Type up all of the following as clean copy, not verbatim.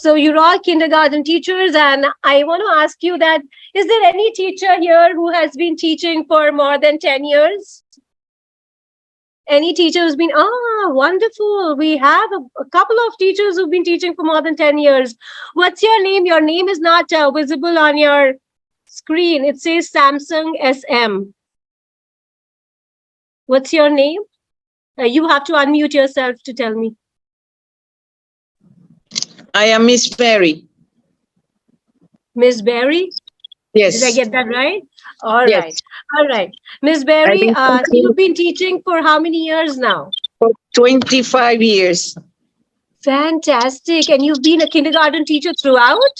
So you're all kindergarten teachers, and I want to ask you that, is there any teacher here who has been teaching for more than 10 years? Any teacher who's been, wonderful. We have a couple of teachers who've been teaching for more than 10 years. What's your name? Your name is not visible on your screen. It says Samsung SM. What's your name? You have to unmute yourself to tell me. I am Miss Berry. Miss Berry? Yes. Did I get that right? All Yes. right. All right. Miss Berry, so you've been teaching for how many years now? For 25 years. Fantastic. And you've been a kindergarten teacher throughout?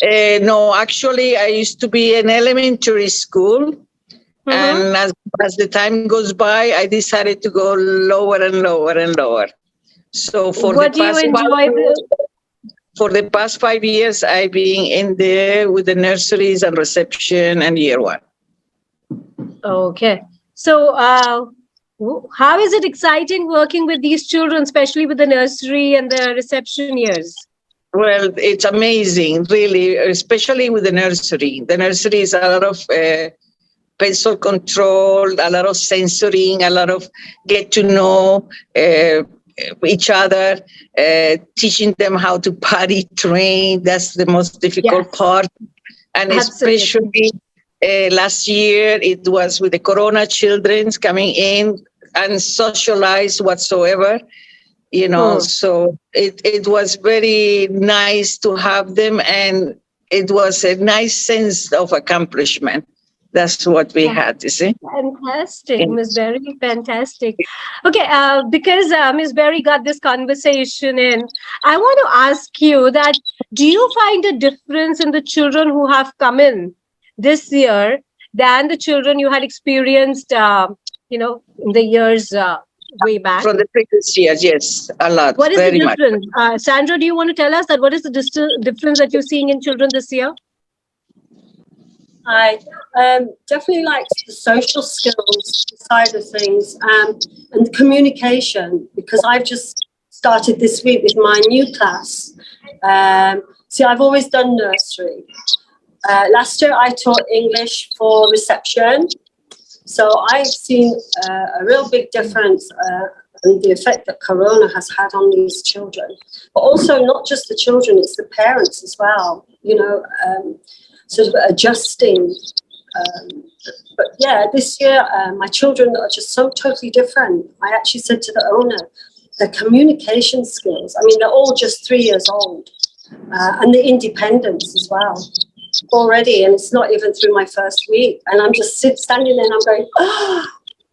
No, actually, I used to be in elementary school. Mhm. And as the time goes by, I decided to go lower and lower and lower. So What do you enjoy? For the past 5 years, I've been in there with the nurseries and reception and year one. Okay. So how is it exciting working with these children, especially with the nursery and the reception years? Well, it's amazing, really, especially with the nursery. The nursery is a lot of pencil control, a lot of censoring, a lot of get to know each other, teaching them how to potty train. That's the most difficult part. And especially last year, it was with the Corona children coming in and socialized whatsoever. You know, so it was very nice to have them, and it was a nice sense of accomplishment. That's what we had, you see. Fantastic, Miss Berry, fantastic. Okay, because Miss Berry got this conversation in, I want to ask you that, do you find a difference in the children who have come in this year than the children you had experienced, in the years way back? From the previous years, yes, a lot. What is very the difference? Sandra, do you want to tell us that what is the difference that you're seeing in children this year? I definitely like the social skills side of things and communication, because I've just started this week with my new class. See, I've always done nursery. Last year I taught English for reception. So I've seen a real big difference and the effect that Corona has had on these children. But also not just the children, it's the parents as well, sort of adjusting. But yeah, this year, my children are just so totally different. I actually said to the owner, the communication skills, I mean, they're all just 3 years old, and the independence as well already. And it's not even through my first week. And I'm just standing there and I'm going,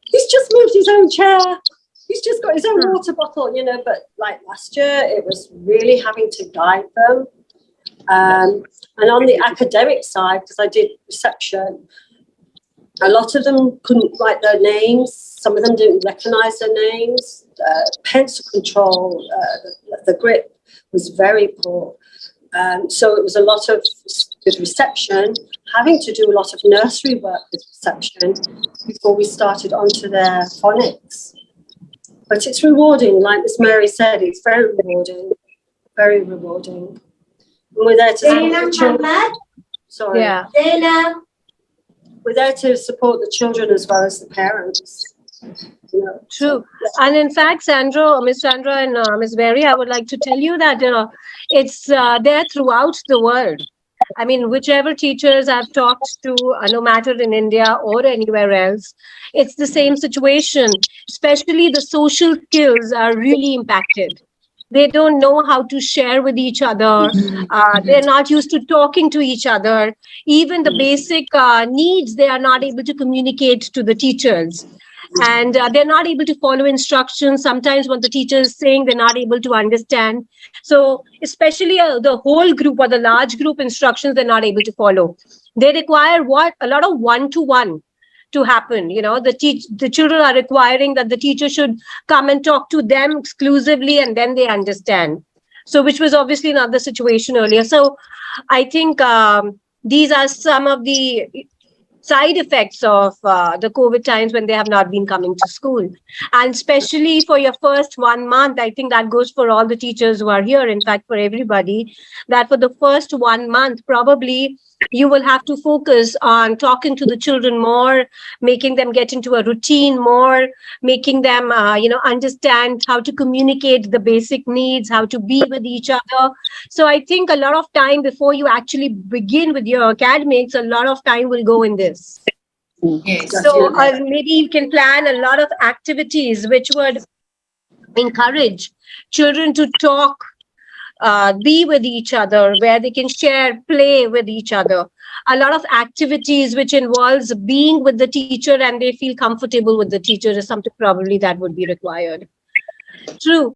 he's just moved his own chair. He's just got his own water bottle, but like last year, it was really having to guide them. And on the academic side, because I did reception, a lot of them couldn't write their names. Some of them didn't recognize their names. Pencil control, the grip was very poor. So it was a lot of, with reception, having to do a lot of nursery work with reception before we started onto their phonics. But it's rewarding, like Miss Mary said, it's very rewarding, very rewarding. And we're there to support the children. Sorry. Yeah. We're there to support the children as well as the parents. True. And in fact, Miss Sandra and Miss Berry, I would like to tell you that it's there throughout the world. I mean, whichever teachers I've talked to, no matter in India or anywhere else, it's the same situation. Especially the social skills are really impacted. They don't know how to share with each other. They're not used to talking to each other. Even the basic needs, they are not able to communicate to the teachers. And they're not able to follow instructions. Sometimes what the teacher is saying, they're not able to understand. So especially the whole group or the large group instructions, they're not able to follow. They require a lot of one-to-one to happen. The children are requiring that the teacher should come and talk to them exclusively, and then they understand. So which was obviously not the situation earlier. So I think these are some of the side effects of the COVID times when they have not been coming to school. And especially for your first 1 month, I think that goes for all the teachers who are here, in fact, for everybody, that for the first 1 month, probably you will have to focus on talking to the children more, making them get into a routine more, making them, understand how to communicate the basic needs, how to be with each other. So I think a lot of time before you actually begin with your academics, a lot of time will go in this. Yes. So maybe you can plan a lot of activities which would encourage children to talk, be with each other, where they can share, play with each other. A lot of activities which involves being with the teacher and they feel comfortable with the teacher is something probably that would be required. True.